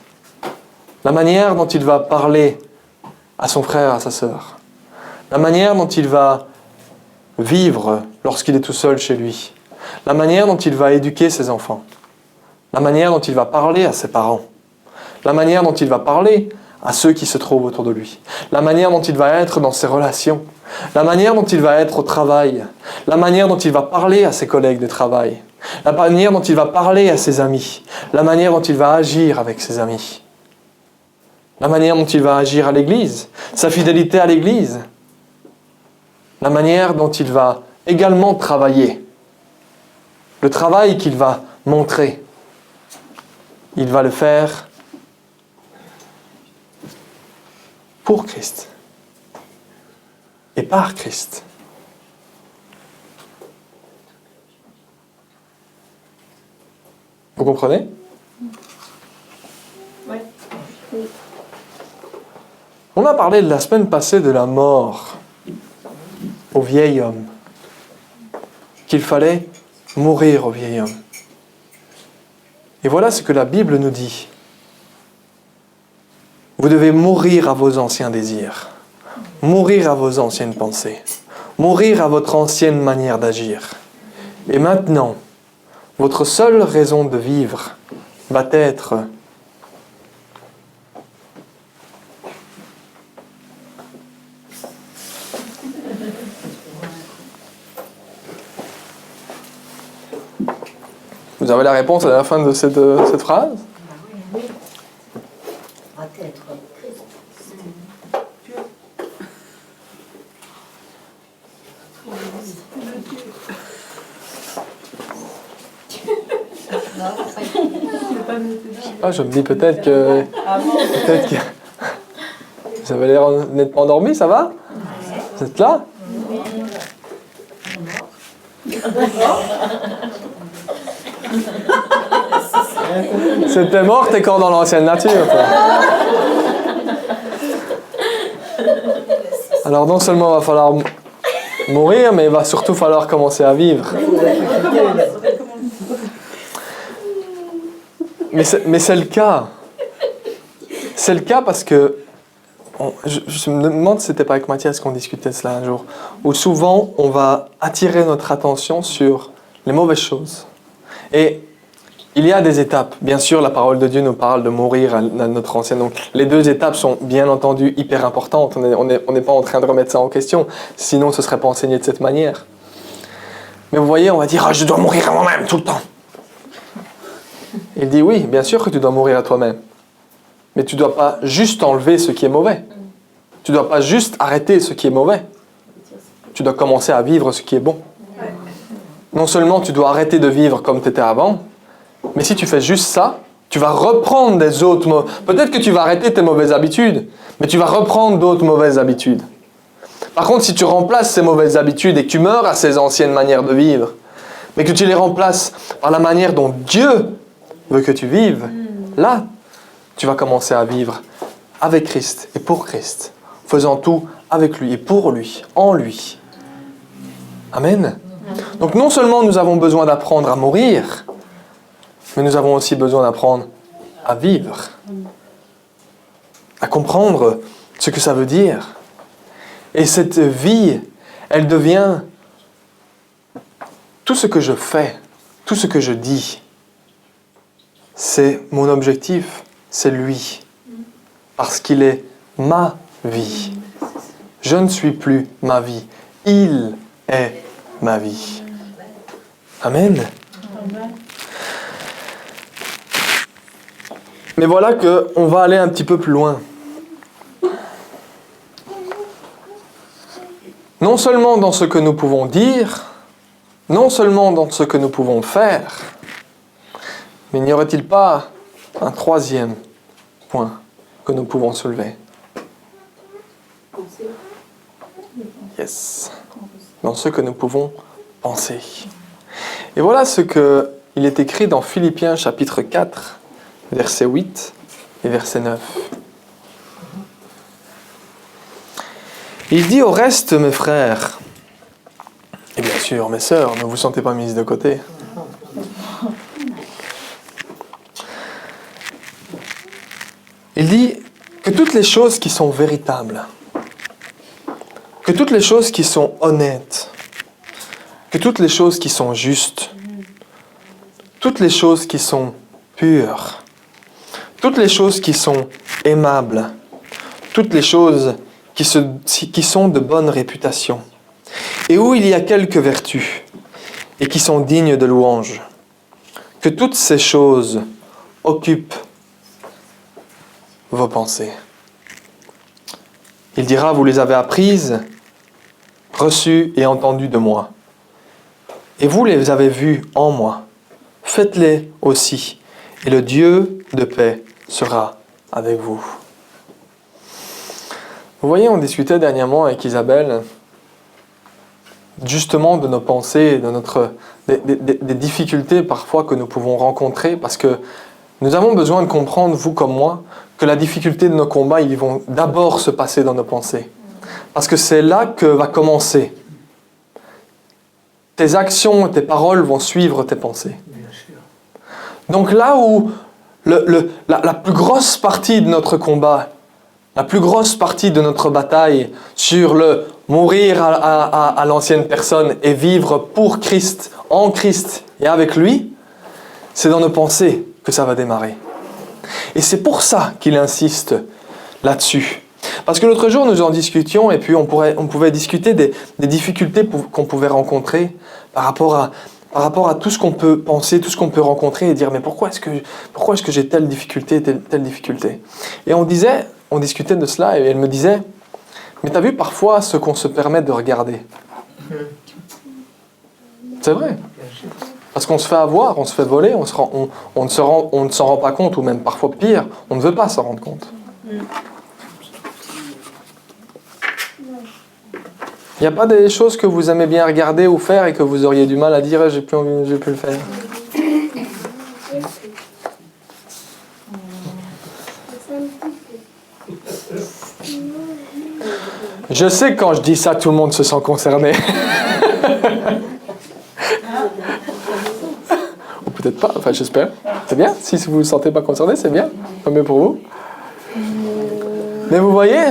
la manière dont il va parler à son frère, à sa sœur, la manière dont il va vivre lorsqu'il est tout seul chez lui, la manière dont il va éduquer ses enfants, la manière dont il va parler à ses parents, la manière dont il va parler à ceux qui se trouvent autour de lui, la manière dont il va être dans ses relations, la manière dont il va être au travail, la manière dont il va parler à ses collègues de travail, la manière dont il va parler à ses amis, la manière dont il va agir avec ses amis, la manière dont il va agir à l'Église, sa fidélité à l'Église, la manière dont il va également travailler, le travail qu'il va montrer. Il va le faire pour Christ et par Christ. Vous comprenez? Oui. On a parlé la semaine passée de la mort au vieil homme, qu'il fallait mourir au vieil homme. Et voilà ce que la Bible nous dit. Vous devez mourir à vos anciens désirs, mourir à vos anciennes pensées, mourir à votre ancienne manière d'agir. Et maintenant, votre seule raison de vivre va être Vous avez la réponse à la fin de cette phrase? Oui. Va être Christ. Je me dis peut-être que vous avez l'air n'être pas endormi, ça va? Vous êtes là? C'était mort, t'es encore dans l'ancienne nature, toi. Alors non seulement il va falloir mourir, mais il va surtout falloir commencer à vivre. Mais c'est le cas. C'est le cas parce que je me demande si c'était pas avec Mathias qu'on discutait de cela un jour, où souvent on va attirer notre attention sur les mauvaises choses. Et il y a des étapes. Bien sûr, la parole de Dieu nous parle de mourir à notre ancienne. Donc, les deux étapes sont bien entendu hyper importantes. On n'est pas en train de remettre ça en question. Sinon, ce ne serait pas enseigné de cette manière. Mais vous voyez, on va dire, je dois mourir à moi-même tout le temps. Il dit, oui, bien sûr que tu dois mourir à toi-même. Mais tu ne dois pas juste enlever ce qui est mauvais. Tu ne dois pas juste arrêter ce qui est mauvais. Tu dois commencer à vivre ce qui est bon. Non seulement tu dois arrêter de vivre comme tu étais avant, mais si tu fais juste ça, tu vas reprendre des autres... Peut-être que tu vas arrêter tes mauvaises habitudes, mais tu vas reprendre d'autres mauvaises habitudes. Par contre, si tu remplaces ces mauvaises habitudes et que tu meurs à ces anciennes manières de vivre, mais que tu les remplaces par la manière dont Dieu veut que tu vives, là, tu vas commencer à vivre avec Christ et pour Christ, faisant tout avec lui et pour lui, en lui. Amen. Donc non seulement nous avons besoin d'apprendre à mourir, mais nous avons aussi besoin d'apprendre à vivre, à comprendre ce que ça veut dire. Et cette vie, elle devient tout ce que je fais, tout ce que je dis. C'est mon objectif, c'est lui. Parce qu'il est ma vie. Je ne suis plus ma vie. Il est ma vie. Amen. Mais voilà qu'on va aller un petit peu plus loin. Non seulement dans ce que nous pouvons dire, non seulement dans ce que nous pouvons faire, mais n'y aurait-il pas un troisième point que nous pouvons soulever? Yes. Dans ce que nous pouvons penser. Et voilà ce qu'il est écrit dans Philippiens chapitre 4, verset 8 et verset 9. Il dit au reste, mes frères, et bien sûr mes sœurs, ne vous sentez pas mises de côté. Il dit que toutes les choses qui sont véritables, que toutes les choses qui sont honnêtes, que toutes les choses qui sont justes, toutes les choses qui sont pures, toutes les choses qui sont aimables, toutes les choses qui sont de bonne réputation, et où il y a quelques vertus, et qui sont dignes de louange, que toutes ces choses occupent vos pensées. Il dira, vous les avez apprises, reçues et entendues de moi. Et vous les avez vues en moi. Faites-les aussi, et le Dieu de paix sera avec vous. Vous voyez, on discutait dernièrement avec Isabelle justement de nos pensées, des difficultés parfois que nous pouvons rencontrer, parce que nous avons besoin de comprendre, vous comme moi, que la difficulté de nos combats, ils vont d'abord se passer dans nos pensées. Parce que c'est là que va commencer. Tes actions, tes paroles vont suivre tes pensées. Donc là où la plus grosse partie de notre combat, la plus grosse partie de notre bataille sur le mourir à l'ancienne personne et vivre pour Christ, en Christ et avec lui, c'est dans nos pensées que ça va démarrer. Et c'est pour ça qu'il insiste là-dessus. Parce que l'autre jour, nous en discutions et puis on pouvait discuter des difficultés qu'on pouvait rencontrer par rapport à tout ce qu'on peut penser, tout ce qu'on peut rencontrer et dire mais pourquoi est-ce que j'ai telle difficulté, telle difficulté. Et on discutait de cela et elle me disait mais t'as vu parfois ce qu'on se permet de regarder. C'est vrai. Parce qu'on se fait avoir, on se fait voler, on ne s'en rend pas compte, ou même parfois pire, on ne veut pas s'en rendre compte. Il n'y a pas des choses que vous aimez bien regarder ou faire et que vous auriez du mal à dire j'ai plus envie, j'ai plus le faire. Je sais que quand je dis ça, tout le monde se sent concerné. Ou peut-être pas, enfin j'espère. C'est bien, si vous ne vous sentez pas concerné, c'est bien. Tant mieux pour vous. Mais vous voyez,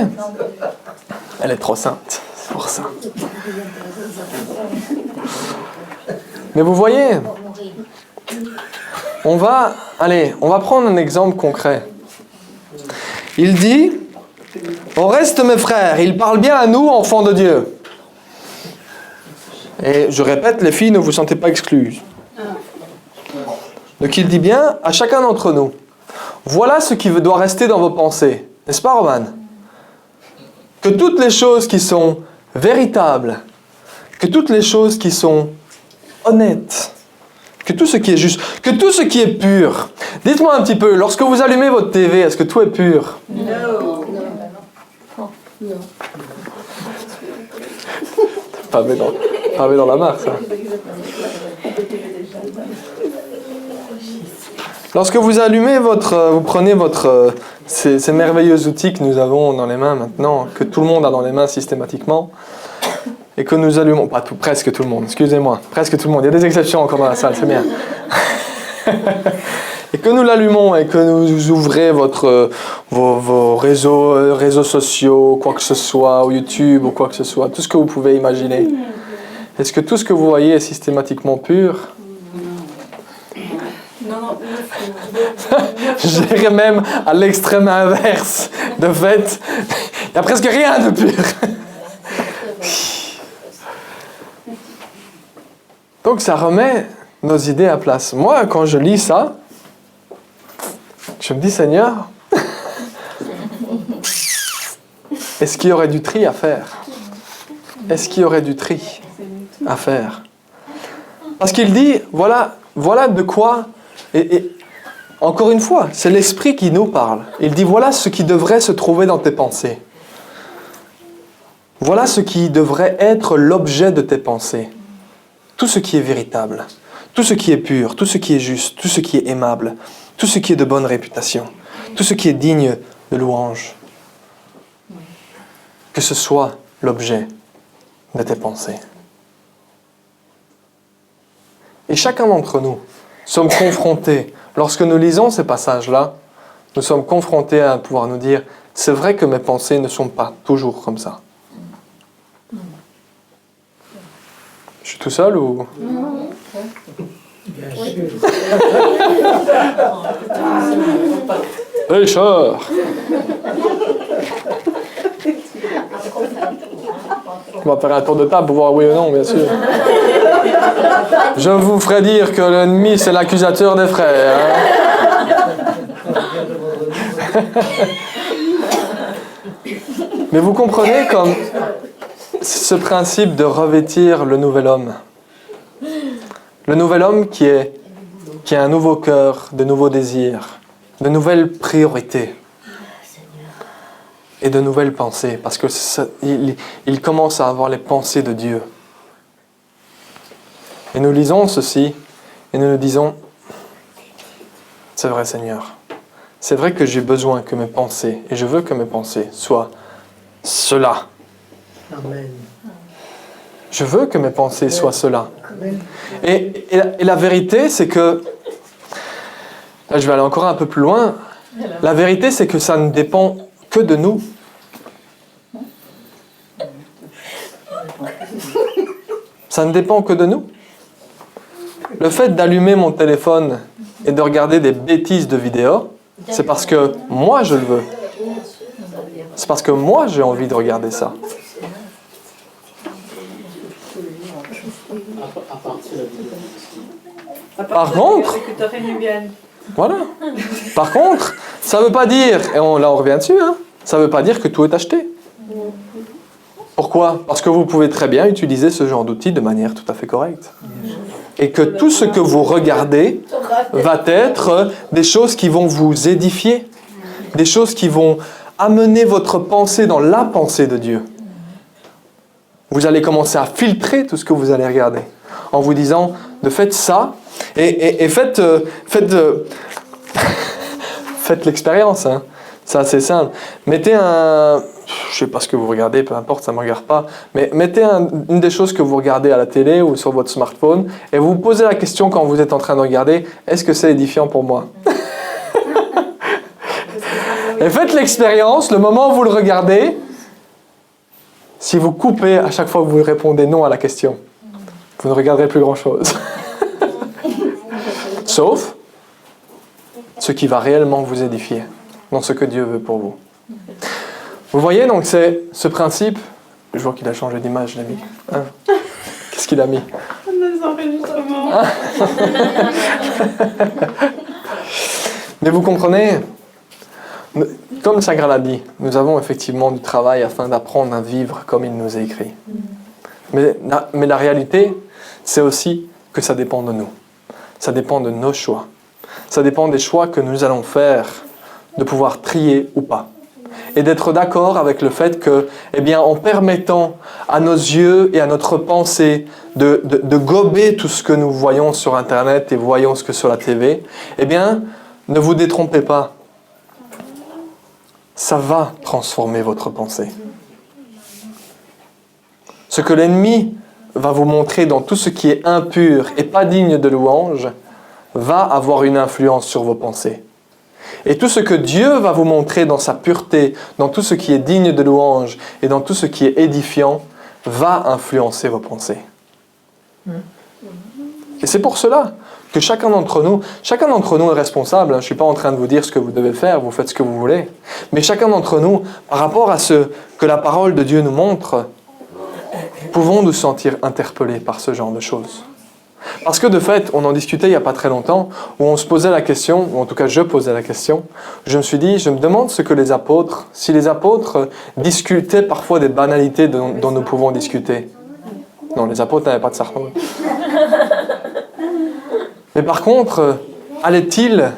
elle est trop sainte, c'est pour ça. Mais vous voyez, On va prendre un exemple concret. Il dit, au reste mes frères, il parle bien à nous, enfants de Dieu. Et je répète, les filles, ne vous sentez pas exclues. Donc il dit bien à chacun d'entre nous, voilà ce qui doit rester dans vos pensées. N'est-ce pas, Roman? Que toutes les choses qui sont véritables, que toutes les choses qui sont honnêtes, que tout ce qui est juste, que tout ce qui est pur. Dites-moi un petit peu, lorsque vous allumez votre TV, est-ce que tout est pur? Non. Pavé dans la mare, ça. Lorsque vous allumez vous prenez ces merveilleux outils que nous avons dans les mains maintenant, que tout le monde a dans les mains systématiquement, et que nous allumons, pas tout, presque tout le monde, excusez-moi, presque tout le monde, il y a des exceptions encore dans la salle, c'est bien. Et que nous l'allumons et que nous ouvrez vos réseaux sociaux, quoi que ce soit, ou YouTube ou quoi que ce soit, tout ce que vous pouvez imaginer. Est-ce que tout ce que vous voyez est systématiquement pur? Non. Je dirais même à l'extrême inverse. De fait, il n'y a presque rien de pur. Donc ça remet nos idées à place. Moi, quand je lis ça, je me dis, Seigneur, est-ce qu'il y aurait du tri à faire? Est-ce qu'il y aurait du tri à faire? Parce qu'il dit, voilà de quoi, et encore une fois, c'est l'Esprit qui nous parle. Il dit, voilà ce qui devrait se trouver dans tes pensées. Voilà ce qui devrait être l'objet de tes pensées. Tout ce qui est véritable, tout ce qui est pur, tout ce qui est juste, tout ce qui est aimable, tout ce qui est de bonne réputation, tout ce qui est digne de louange. Que ce soit l'objet de tes pensées. Et chacun d'entre nous sommes confrontés, lorsque nous lisons ces passages-là, nous sommes confrontés à pouvoir nous dire, c'est vrai que mes pensées ne sont pas toujours comme ça. Je suis tout seul ou... Bien sûr. Pécheur! On va faire un tour de table pour voir oui ou non, bien sûr. Je vous ferai dire que l'ennemi, c'est l'accusateur des frères. Hein? Mais vous comprenez comme ce principe de revêtir le nouvel homme. Le nouvel homme qui a un nouveau cœur, de nouveaux désirs, de nouvelles priorités et de nouvelles pensées, parce que il commence à avoir les pensées de Dieu. Et nous lisons ceci, et nous nous disons, c'est vrai Seigneur, c'est vrai que j'ai besoin que mes pensées, et je veux que mes pensées soient cela. Amen. Je veux que mes pensées soient cela. Amen. Et la vérité, c'est que, là je vais aller encore un peu plus loin, la vérité, c'est que ça ne dépend que de nous. Ça ne dépend que de nous. Le fait d'allumer mon téléphone et de regarder des bêtises de vidéos, c'est parce que moi je le veux. C'est parce que moi j'ai envie de regarder ça. Par contre, voilà. Par contre, ça ne veut pas dire, et là on revient dessus, hein, ça ne veut pas dire que tout est acheté. Pourquoi? Parce que vous pouvez très bien utiliser ce genre d'outils de manière tout à fait correcte. Et que tout ce que vous regardez va être des choses qui vont vous édifier, des choses qui vont amener votre pensée dans la pensée de Dieu. Vous allez commencer à filtrer tout ce que vous allez regarder, en vous disant, de faites ça, et faites l'expérience, hein. C'est assez simple. Mettez je ne sais pas ce que vous regardez, peu importe, ça ne me regarde pas, mais mettez une des choses que vous regardez à la télé ou sur votre smartphone, et vous vous posez la question quand vous êtes en train de regarder, est-ce que c'est édifiant pour moi? Et faites l'expérience, le moment où vous le regardez, si vous coupez à chaque fois que vous répondez non à la question, vous ne regarderez plus grand-chose. Sauf ce qui va réellement vous édifier dans ce que Dieu veut pour vous. Vous voyez, donc c'est ce principe. Je vois qu'il a changé d'image, l'ami. Hein? Qu'est-ce qu'il a mis? Nos enregistrements. Mais vous comprenez, comme Sagra l'a dit, nous avons effectivement du travail afin d'apprendre à vivre comme il nous est écrit. Mais la réalité, c'est aussi que ça dépend de nous. Ça dépend de nos choix. Ça dépend des choix que nous allons faire, de pouvoir trier ou pas. Et d'être d'accord avec le fait que, eh bien, en permettant à nos yeux et à notre pensée de gober tout ce que nous voyons sur Internet et voyons ce que sur la TV, eh bien, ne vous détrompez pas. Ça va transformer votre pensée. Ce que l'ennemi va vous montrer dans tout ce qui est impur et pas digne de louange va avoir une influence sur vos pensées. Et tout ce que Dieu va vous montrer dans sa pureté, dans tout ce qui est digne de louange et dans tout ce qui est édifiant, va influencer vos pensées. Et c'est pour cela que chacun d'entre nous est responsable. Je ne suis pas en train de vous dire ce que vous devez faire, vous faites ce que vous voulez. Mais chacun d'entre nous, par rapport à ce que la parole de Dieu nous montre, pouvons nous sentir interpellés par ce genre de choses. Parce que de fait, on en discutait il n'y a pas très longtemps, où on se posait la question, ou en tout cas je posais la question, je me demande ce que les apôtres, si les apôtres discutaient parfois des banalités dont nous pouvons discuter. Non, les apôtres n'avaient pas de sarcasme. Mais par contre, allaient-ils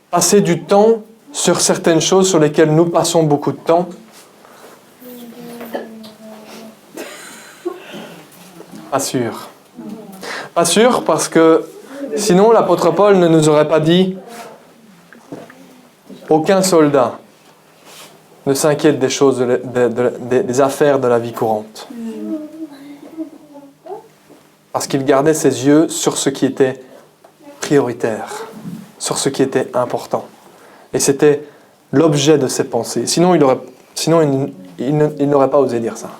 passer du temps sur certaines choses sur lesquelles nous passons beaucoup de temps? Pas sûr. Pas sûr parce que sinon l'apôtre Paul ne nous aurait pas dit « Aucun soldat ne s'inquiète des choses, des affaires de la vie courante. » Parce qu'il gardait ses yeux sur ce qui était prioritaire, sur ce qui était important. Et c'était l'objet de ses pensées. Sinon, il n'aurait pas osé dire ça.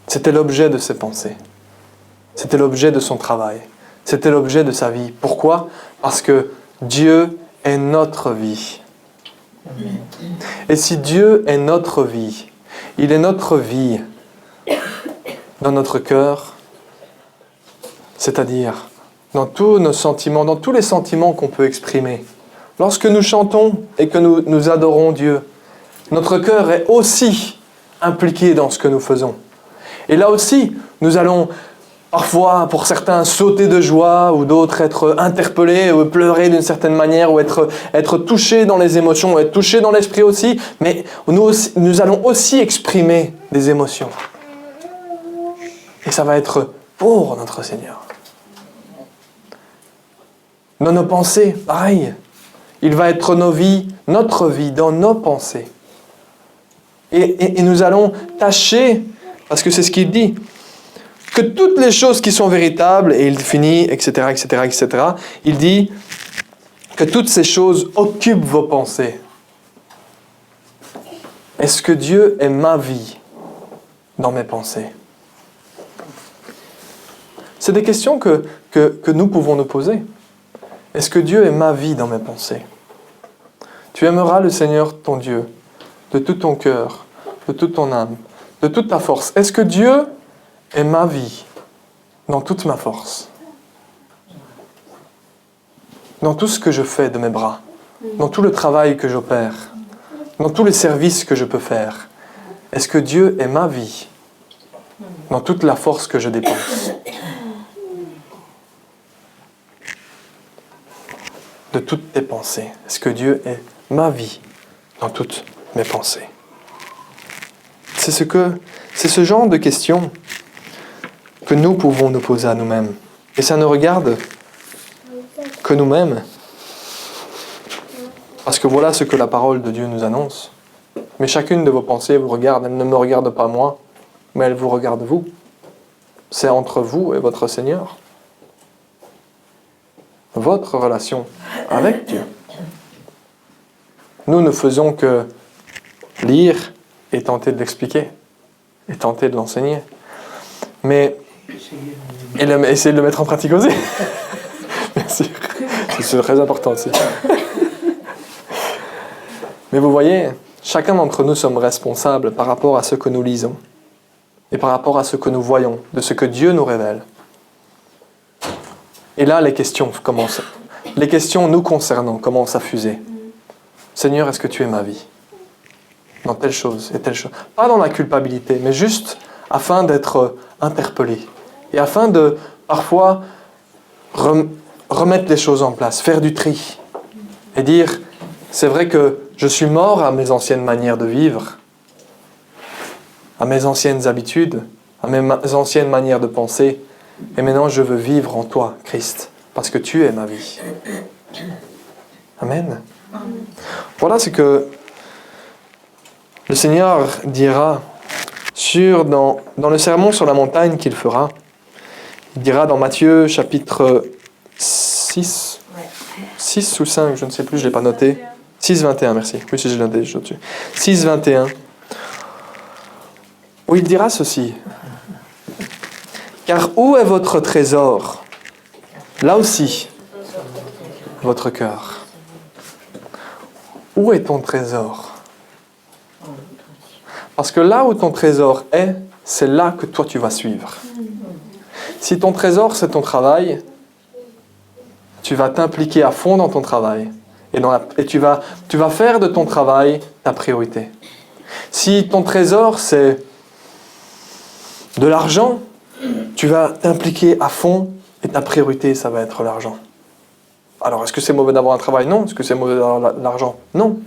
C'était l'objet de ses pensées. C'était l'objet de son travail. C'était l'objet de sa vie. Pourquoi? Parce que Dieu est notre vie. Et si Dieu est notre vie, il est notre vie dans notre cœur, c'est-à-dire dans tous nos sentiments, dans tous les sentiments qu'on peut exprimer. Lorsque nous chantons et que nous adorons Dieu, notre cœur est aussi impliqué dans ce que nous faisons. Et là aussi, nous allons parfois, pour certains, sauter de joie, ou d'autres être interpellés, ou pleurer d'une certaine manière, ou être touchés dans les émotions, ou être touchés dans l'esprit aussi, mais nous allons aussi exprimer des émotions. Et ça va être pour notre Seigneur. Dans nos pensées, pareil. Il va être notre vie dans nos pensées. Et nous allons tâcher, parce que c'est ce qu'il dit, que toutes les choses qui sont véritables, et il finit, etc., etc., etc., il dit que toutes ces choses occupent vos pensées. Est-ce que Dieu est ma vie dans mes pensées? C'est des questions que nous pouvons nous poser. Est-ce que Dieu est ma vie dans mes pensées? Tu aimeras le Seigneur ton Dieu de tout ton cœur, de toute ton âme, de toute ta force. Est-ce que Dieu est ma vie dans toute ma force? Dans tout ce que je fais de mes bras, dans tout le travail que j'opère, dans tous les services que je peux faire. Est-ce que Dieu est ma vie dans toute la force que je dépense? De toutes tes pensées. Est-ce que Dieu est ma vie dans toutes mes pensées? C'est ce genre de questions que nous pouvons nous poser à nous-mêmes. Et ça ne regarde que nous-mêmes. Parce que voilà ce que la parole de Dieu nous annonce. Mais chacune de vos pensées vous regarde. Elle ne me regarde pas moi, mais elle vous regarde vous. C'est entre vous et votre Seigneur. Votre relation avec Dieu. Nous ne faisons que lire et tenter de l'expliquer, et tenter de l'enseigner. Mais essayer de le mettre en pratique aussi. Bien sûr. C'est très important aussi. Mais vous voyez, chacun d'entre nous sommes responsables par rapport à ce que nous lisons et par rapport à ce que nous voyons, de ce que Dieu nous révèle. Et là, les questions commencent. Les questions nous concernant commencent à fuser. Seigneur, est-ce que tu es ma vie? Dans telle chose et telle chose. Pas dans la culpabilité, mais juste afin d'être interpellé. Et afin de, parfois, remettre les choses en place, faire du tri. Et dire, c'est vrai que je suis mort à mes anciennes manières de vivre, à mes anciennes habitudes, à mes anciennes manières de penser. Et maintenant, je veux vivre en toi, Christ, parce que tu es ma vie. Amen. Voilà ce que le Seigneur dira dans le sermon sur la montagne qu'il fera. Il dira dans Matthieu chapitre 6 ou 5, je ne sais plus, je ne l'ai pas noté. 6, 21, merci. Oui, si j'ai noté, je suis au-dessus. 6, 21. Où il dira ceci. Car où est votre trésor? Là aussi, votre cœur. Où est ton trésor? Parce que là où ton trésor est, c'est là que toi tu vas suivre. Si ton trésor c'est ton travail, tu vas t'impliquer à fond dans ton travail. Et tu vas faire de ton travail ta priorité. Si ton trésor c'est de l'argent, tu vas t'impliquer à fond et ta priorité ça va être l'argent. Alors est-ce que c'est mauvais d'avoir un travail? Non. Est-ce que c'est mauvais d'avoir l'argent? Non.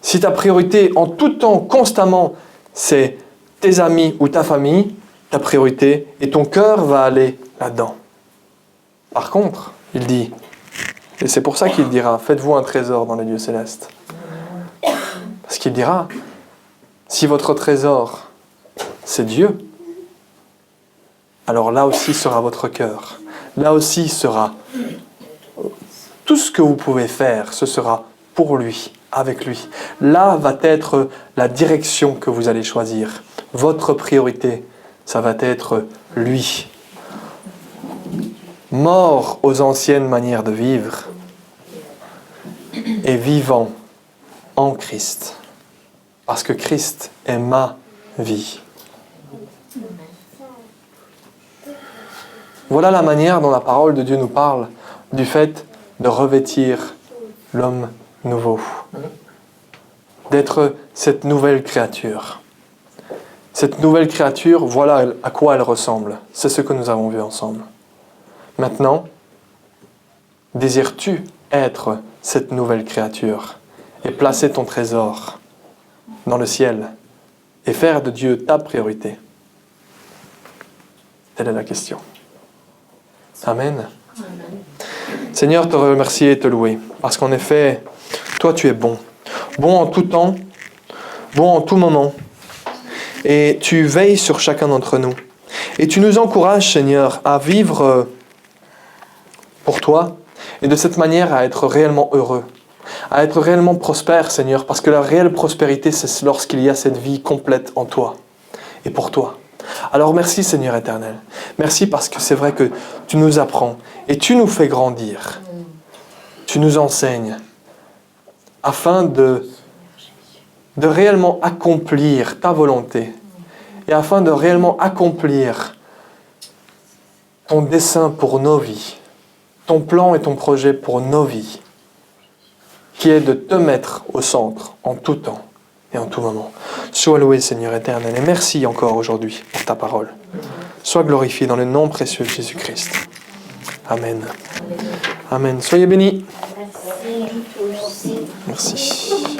Si ta priorité en tout temps, constamment, c'est tes amis ou ta famille, ta priorité, et ton cœur va aller là-dedans. Par contre, il dit, et c'est pour ça qu'il dira, faites-vous un trésor dans les lieux célestes. Parce qu'il dira, si votre trésor, c'est Dieu, alors là aussi sera votre cœur. Là aussi sera tout ce que vous pouvez faire, ce sera pour lui, avec lui. Là va être la direction que vous allez choisir. Votre priorité, ça va être lui. Mort aux anciennes manières de vivre et vivant en Christ. Parce que Christ est ma vie. Voilà la manière dont la parole de Dieu nous parle du fait de revêtir l'homme nouveau. D'être cette nouvelle créature. Cette nouvelle créature, voilà à quoi elle ressemble. C'est ce que nous avons vu ensemble. Maintenant, désires-tu être cette nouvelle créature et placer ton trésor dans le ciel et faire de Dieu ta priorité? Telle est la question. Amen. Seigneur, te remercier et te louer, parce qu'en effet, toi tu es bon. Bon en tout temps, bon en tout moment. Et tu veilles sur chacun d'entre nous. Et tu nous encourages, Seigneur, à vivre pour toi, et de cette manière à être réellement heureux, à être réellement prospère, Seigneur, parce que la réelle prospérité, c'est lorsqu'il y a cette vie complète en toi et pour toi. Alors merci Seigneur éternel. Merci parce que c'est vrai que tu nous apprends et tu nous fais grandir. Tu nous enseignes afin de réellement accomplir ta volonté et afin de réellement accomplir ton dessein pour nos vies, ton plan et ton projet pour nos vies, qui est de te mettre au centre en tout temps et en tout moment. Sois loué, Seigneur éternel, et merci encore aujourd'hui pour ta parole. Sois glorifié dans le nom précieux de Jésus-Christ. Amen. Amen. Soyez bénis. Merci. Merci.